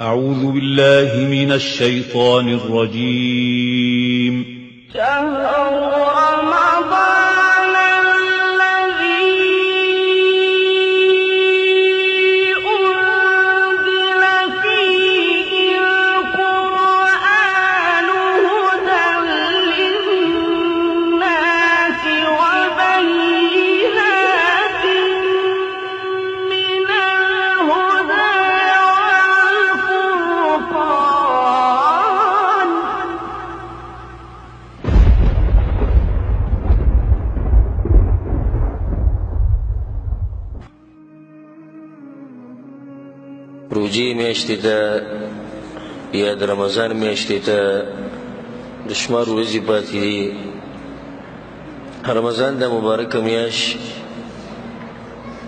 أعوذ بالله من الشيطان الرجيم. شهر رمضان الذي أنزل فيه القرآن هدى للناس وبينات من الهدى والفرقان. روجی میاشتې ته یا د رمضان میاشتې ته د شمار ورځې پاتې دي. رمضان دا مبارکه میاشت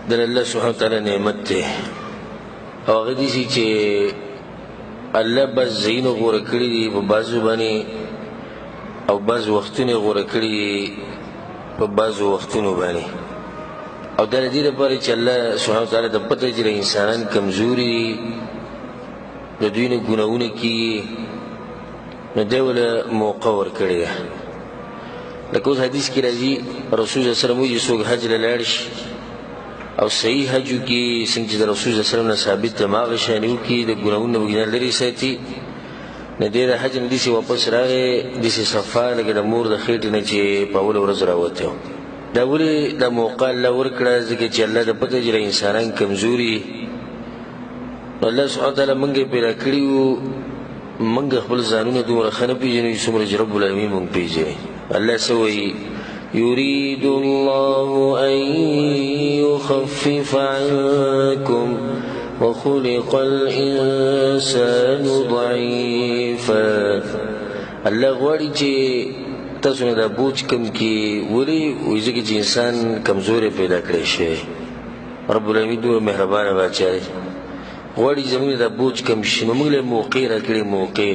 د الله سبحانه وتعالی نعمت دی، او هغه داسې چې الله بس ځایونه غوره کړي دي په بعضو باندې، او بعض وختونه غوره کړي دي په بعضو وختونو باندې، او دا د دې لپاره چې الله سبحانه وتعالی د پته چې انسانان کمزوري دي، د دوی نه ګناهونه کېږي، نو دی وله موقع ورکړې ده. لکه اوس حدیث کې راځي رسول صلی الله علیه وسلم وایي څوک حج له لاړ شي او صحیح حج وکړي څنګه چې د رسول صلی الله علیه وسلم نه ثابت ده، هماغه شان وکړي، د ګناهونو نه لرې ساتي، نو دی د حج نه داسې واپس راغی داسې صفا لکه د مور د خېټې نه چې په اوله ورځ راوتی و. دا ولې دا موقع الله ورکړه؟ ځکه چې الله د پته چې انسانان کمزوري، نو الله سبحانه وتعالی موږ یې پیدا کړي وو، موږ خپل ځانونه دومره ښه نه پېژنو څومره چې رب العالمین موږ پېژني. الله څه وایي؟ يريد الله أن يخفف عنكم وخلق الإنسان ضعيفا. الله غواړي چې تاسو نه دا بوج کم کی، ولې وایي ځکه چې انسان کمزوری پیدا کړی شوی. رب العالمین دومره مهربانه بادشاه دی، غواړي زموږ دا بوج کم شي، نو موږ له موقع راکړې. موقع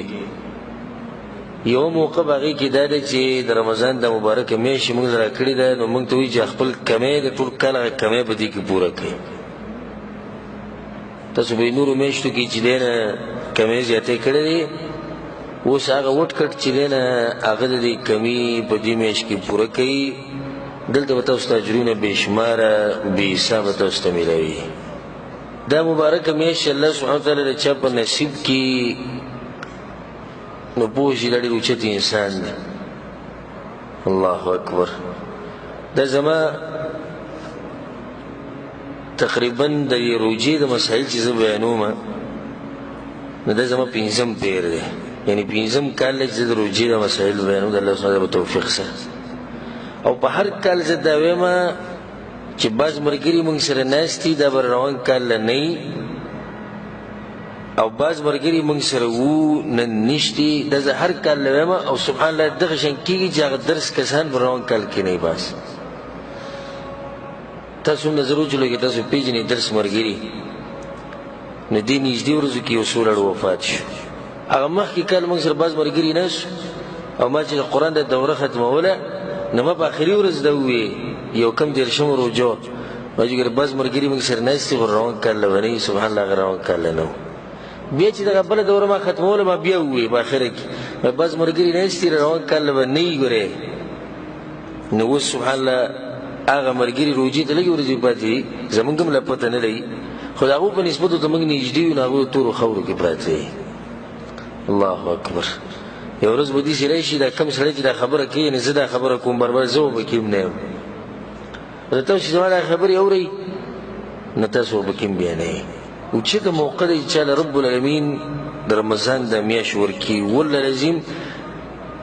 یو موقع په هغې کې دا ده چې د رمضان د مبارکه میاشت موږ له راکړې ده، نو موږ ته وایي چې خپل کمی د ټول کال هغه کمی په دې کې پوره کړئ. تاسو به نورو میاشتو کې چې دی نه کمی زیاتې کړی دی، اوس هغه وټ کټ چې دی نه هغه د دې کمی په دې میاشت کې پوره کوي. دلته به تاسو ته اجرونه بې شماره بې حسابه تاسو ته میلاوي. دا مبارکه میاشت الله سبحانه وتعالی د چا په نصیب کې نو پوه شي دا ډېر اوچت انسان دی. الله اکبر. دا زما تقریبا د روجې د مسایل چې زه بیانوم، نو دا زما پنځم پیر دی، یعنی پنځم کال دی چې د روجې د مسایل بیانوم د الله سبحانه وتعالی په توفیق سره. او په هر کال زه دا وایم چې بعض ملګري موږ سره ناست دي، دا به روان کال نه نه وي، او بعض ملګري موږ سره وو نن نشتي. دا زه هر کال نه وایم، او سبحان الله دغه شان کېږي چې هغه درس کسان په روان کال کې نه وي. بس تاسو نظر وچلو کې تاسو پیژنئ درس ملګري، نو دې نږدې ورځو کې یو څو لړ وفات شو. هغه مخکې کال موږ سره بعض ملګري ناست، او ما چې د قرآن د دوره ختموله، نو ما په آخري ورځ ده وویې یو کم دېرشمه روجه ما چې ګوره بعض ملګري موږ سره ناست دي، خو روان کال له به نه وي. سبحان الله هغه روان کال له نه و. بیا چې دغه بله دوره ما ختموله، ما بیا وویې په آخره کې بعض ملګري ناست دي روان کال له به نه وي. ګورې نو اوس سبحان الله هغه ملګري روجې ته لږې ورځې پاتې دي، زموږ هم لا پته نه لري، خو د هغو په نسبت ورته موږ نږدې یو، نو هغوی د تورو خاورو کې پراته دي. الله اکبر. یو ورځ به داسې راشي دا کم سړی چې دا خبره کوي، یعنې زه دا خبره کوم برابر زه به پکې هم نه یم. نو تاسو چې زما دا خبرې اورئ، نو تاسو به پکې هم بیا نه یئ. اوچته موقع دی چې چاله رب العالمین د رمضان دا میاشت ورکړي. والله لازم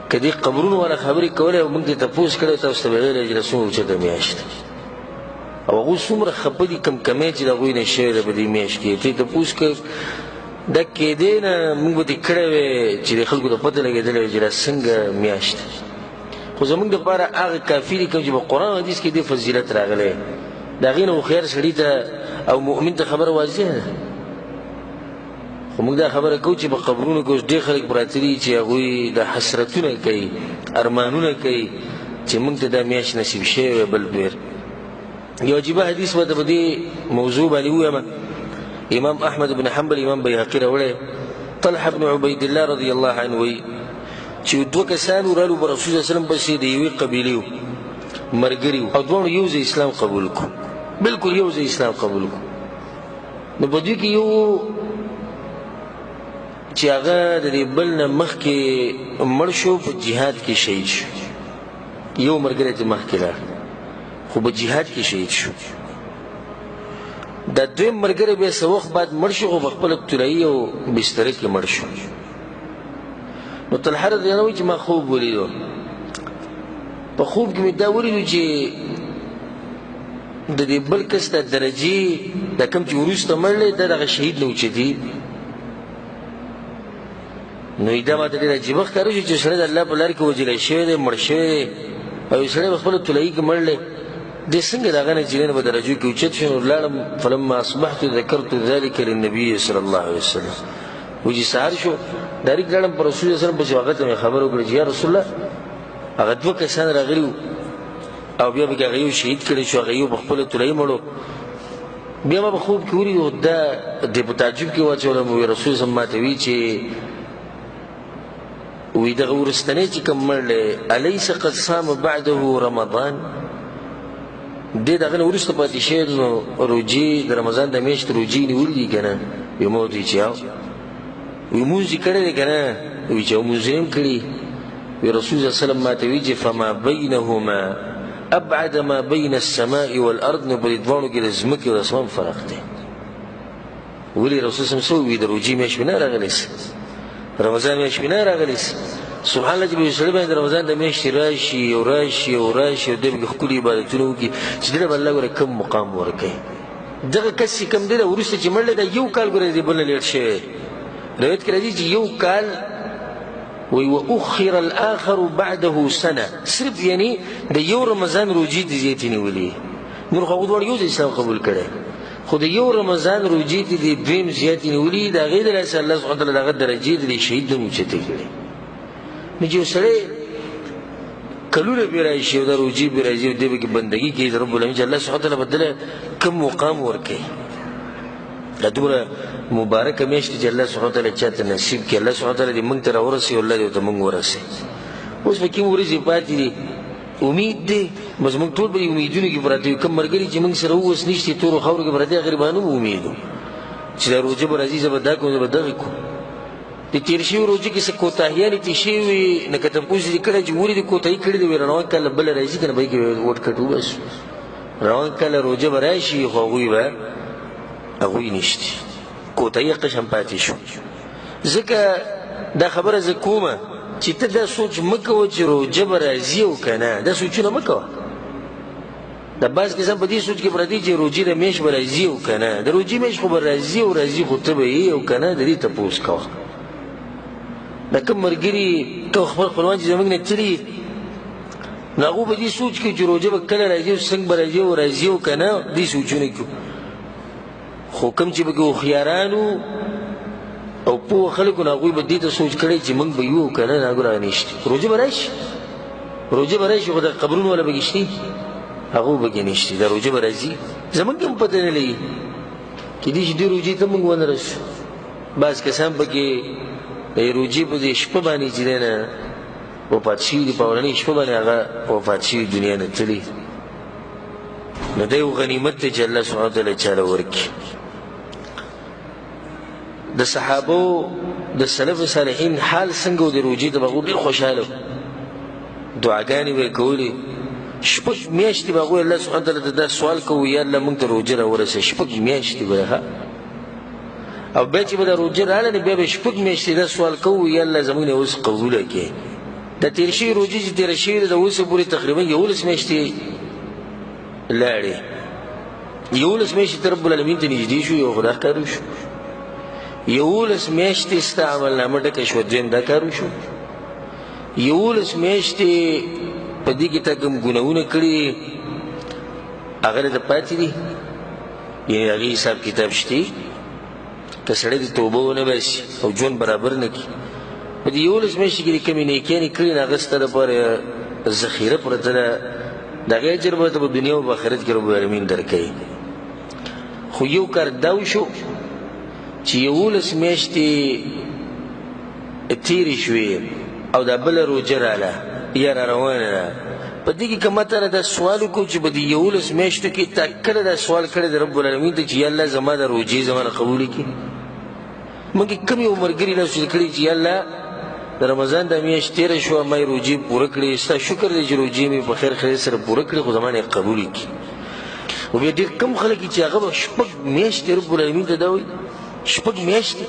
که دې قبرونو والا خبرې کولی او موږ دې تپوس کړی، تاسو ته به ویلی چې دا څومره اوچته میاشت ده، او هغوی څومره خفه دي کم کمی چې د هغوی نه شوی ده په دې میاشت کې. ته یې تپوس که دا کېدی نه موږ به دې کړی وی چې د خلکو ته پته لګېدلی وی چې دا څنګه میاشت ده. خو زموږ دپاره هغه کافي دي کوم چې په قرآن او حدیث کې دې فضیلت راغلی، د هغې نه هوښیار سړي ته او مؤمن ته خبره واضحه ده. خو موږ دا خبره کوو چې په قبرونو کې اوس ډېر خلک پراته دي چې هغوی د حسرتونه کوي، ارمانونه کوي چې موږ ته دا میاشت نصیب شوی وی بل بیر. یو عجیبه حدیث به د دې موضوع باندې ووایم. امام احمد بن حنبل امام بیهقي راوړی طلحه بن عبید الله رضی الله عنه وی چې دوه کسان ورالو به رسول الله صلی الله علیه وسلم پسې د یوې قبیلې مرګري او دواړو یو ځای اسلام قبول کو بالکل یو ځای اسلام قبول کو نو په دې کې یو چې هغه د دې بل نه مخکې مړ شو په جهاد کې شهید شو یو مرګري چې مخکې لاړ خو په جهاد کې شهید شو دا دویم مرګري بیا څه وخت بعد مړ شو خو په خپله طلایي او بستره کې مړ شو نو طلحه رضی الله عنه چې ما خوب ولیدو په خوب کې مې دا ولیدو چې د دې بل کس د درجې دا کوم چې وروسته مړلی دا دغه شهید نه اوچتي نو دا ماته ډېر عجیبه ښکاره شو چې سړی د الله په لار کې وجلی شوی دی مړ شوی دی او یو سړی په خپله طلایي کې مړلی دې څنګه د هغه نه چې په درجو کې اوچت شو نو لاړم فلما اصبحت ذکرت ذلك للنبي صلی الله علیه وسلم وجي سهار شو ډایرکټ لاړم په رسول الله صلی الله علیه وسلم پسې هغه ته مې خبر وکړه چې یا رسول الله هغه دوه کسان راغلي وو او بیا به هغه یو شهید کړی شو هغه یو په خپله طلایي مړو بیا ما په خوب کې ولیدو دا دې په تعجب کې واچولم وی رسول الله ماته وی چې وی دغه وروستنی چې کوم مړلی الیس قد صام بعده رمضان دې دغه نه وروسته پاتې شوی نو روجې د رمضان د میاشتې روجې نیولي دي که نه وی ما ورته وی چې وی مونځ یې کړی دی که نه وی چې مونځ یې هم کړي وی رسول الله صلی الله علیه وسلم ماته وی چې فما بینهما ابعد ما بین السماء والارض نو په دې دواړو کې د ځمکې او د اسمان فرق دی ولې رسول الله صلی الله علیه وسلم وی د روجې میاشت مې نه راغلیس رمضان میاشت مې نه راغلیس سبحان الله چې به یو سړی باندې د رمضان د میاشتې راشي او راشي او راشي او دی به ښکلي عبادتونه وکړي چې دې به الله ګوره کم مقام ورکوي دغه کس چې کوم دی د وروسته چې مړلی دا یو کال ګوره د بل نه لیټ شوی روایت کې راځي چې یو کال وی واخر الاخر بعده سنه صرف یعنی د یو رمضان روجې د زیاتې نیولې نور خو هغه دواړه یو ځای اسلام قبول کړی خو د یو رمضان روجې ته د دویم زیاتې نیولې د هغې د لاسه الله سبحانه وتعالی دغه درجې د شهید نه اوچتې کړې نو چې یو سړی کلونه بې راشي او دا روجې بې راځي او دی به کې بندګي کوي د رب العالمین چې الله سبحانه وتعالی به دله کم مقام ورکوي دا دومره مبارکه میاشت چې الله سبحانه وتعالی چاته نصیب کړي الله سبحانه وتعالی دې موږ ته راورسوي او الله دې ورته موږ ورسوي اوس په کوم ورځې پاتې دي امید دی بس موږ ټول به امیدونو کې پراته یو کوم ملګري چې موږ سره اوس نشته تورو خاورو کې پراته غریبانو به امید چې دا روژه به راځي زه به دا کوم زه به دغه کوم د تېر شوي روژې کې څه کوتاهیانې تېر شوي وي نه که تپوس دې کړی چې ولې دې کوتاهي کړې ده وایي روان کال بله راځي که نه به یې کې وټ کټ وباسو روان کال روژه به راشي خو هغوی نشته کوتاهي قشم پاتې شو ځکه دا خبره زه کومه چې ته دا سوچ مه کوه چې روژه به راځي او که نه دا سوچونه مه کوه دا بعض کسان په دې سوچ کې پراته چې روژې د میاشت به راځي او که نه د روژې میاشت خو به راځي او راځي خو ته به یې او که نه د دې تپوس کوه دا کوم ملګري کوم خپل خپلوان چې زموږ نه تلي نو هغو به دې سوچ کوي چې روژه به کله راځي او څنګه به راځي او راځي او که نه دې سوچونه کوي خو کوم چې پکې هوښیارانو او پوه خلکو نو هغوی به دې ته سوچ کړی چې موږ به یو او که نه نه ګوره نشته روژه به راشي خو د قبرونو والا به شته هغو به کې نشته دا روژه به راځي زموږ هم پته نه لګي کېدای شي دې روژې ته موږ ونه رسو بعض کسان پکې د روژې په دې شپه باندې چې دی نه وفات شوي دي په اولنۍ شپه باندې هغه وفات شوي دنیا نه تللي نو دا یو غنیمت دی چې الله سبحانه وتعالی چاله ورکړي د صحابو د سلف صالحین حال څنګه و د روژې ته به هغوی ډېر خوشحاله و دعاګانې به یې کولې شپږ میاشتې به هغوی الله سبحانه وتعالی ته دا سوال کوو یا الله موږ ته روژه راورسوي شپږ میاشتې به یې او بیا چې به دا روژه راغله نو بیا به شپږ میاشتې دا سوال کوو یا الله زموږ نه اوس قبوله کړې د تېر شوي روژې چې تېره شوې ده د اوسه پورې تقریبا 11 میاشتې لاړې 11 میاشتې ته رب العالمین ته نږدې شو یو خو دا کار وشو 11 میاشتې ستا عملنامه ډکه شوه دویم دا کار وشو 11 میاشتې په دې کې تا کوم ګناهونه کړي هغه دې پاتې دي یعنې هغې حساب کتاب شته که سړی د توبه ونه باسي او ژوند برابر نه کړي په دې 11 میاشتې کې د کومې نیکیانې کړي نو هغه ستا لپاره ذخیره پرته ده د هغې اجر به ته په دنیا او په آخرت کې رب العالمین درکوي خو یو کار دا وشو چې 11 میاشتې تیرې شوې او دا بله روژه راله یا را روانه ده، په دې کې که ما تاله دا سوال وکړو چې په دې 11 میاشتو کې تا کله دا سوال کړی د رب العالمین ته چې یا الله زما د روژې زما نه قبولې کړي؟ موږ کم یو ملګري راسو کړي چې یا الله د رمضان دا میاشت تېره شوه ما یې روژې پوره کړې، ستا شکر دی چې روژې مې په خیر خیر سره پوره کړې خو زما نه یې قبولې کړي. او بیا ډېر کم خلک چې هغه به 6 میاشتې رب العالمین ته دا وایي 6 میاشتې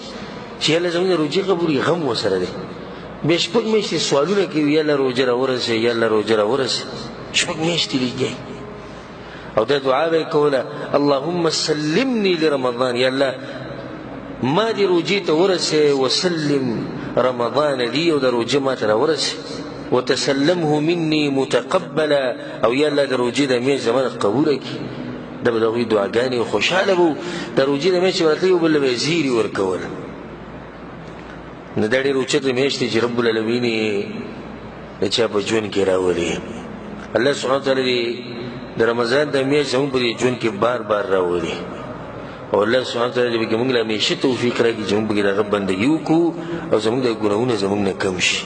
چې یا الله زموږ د روژې قبولې غم ورسره دی. بیا 6 میاشتې سوالونه کوي یا الله روژه راورسوي یا الله روژه راورسوي 6 میاشتې لګي او دا دعا به یې کوله اللهم سلمني لرمضان، یا الله ما دې روژې ته ورسوي وسلم رمضان لي او د روژه ما ته راورسوي وتسلمه مني متقبلا، او یا الله د روژې د میاشت زما نه قبوله کړي. دا به د هغوی دعاګانې خوشحاله به و. د روژې د میاشتې ورته یو بل به یې زیري ورکوله. نو دا ډېر اوچته میاشت دی چې رب العالمین یې د چا په ژوند کې راولي. الله سبحانه وتعالی دې د رمضان د میاشت زموږ په دې ژوند کې بار بار راولي او الله سبحانه وتعالی دې موږ له همیشه توفیق راکړي چې موږ پکې د هغه بندګي وکړو او زموږ د ګناهونه زموږ نه کم شي.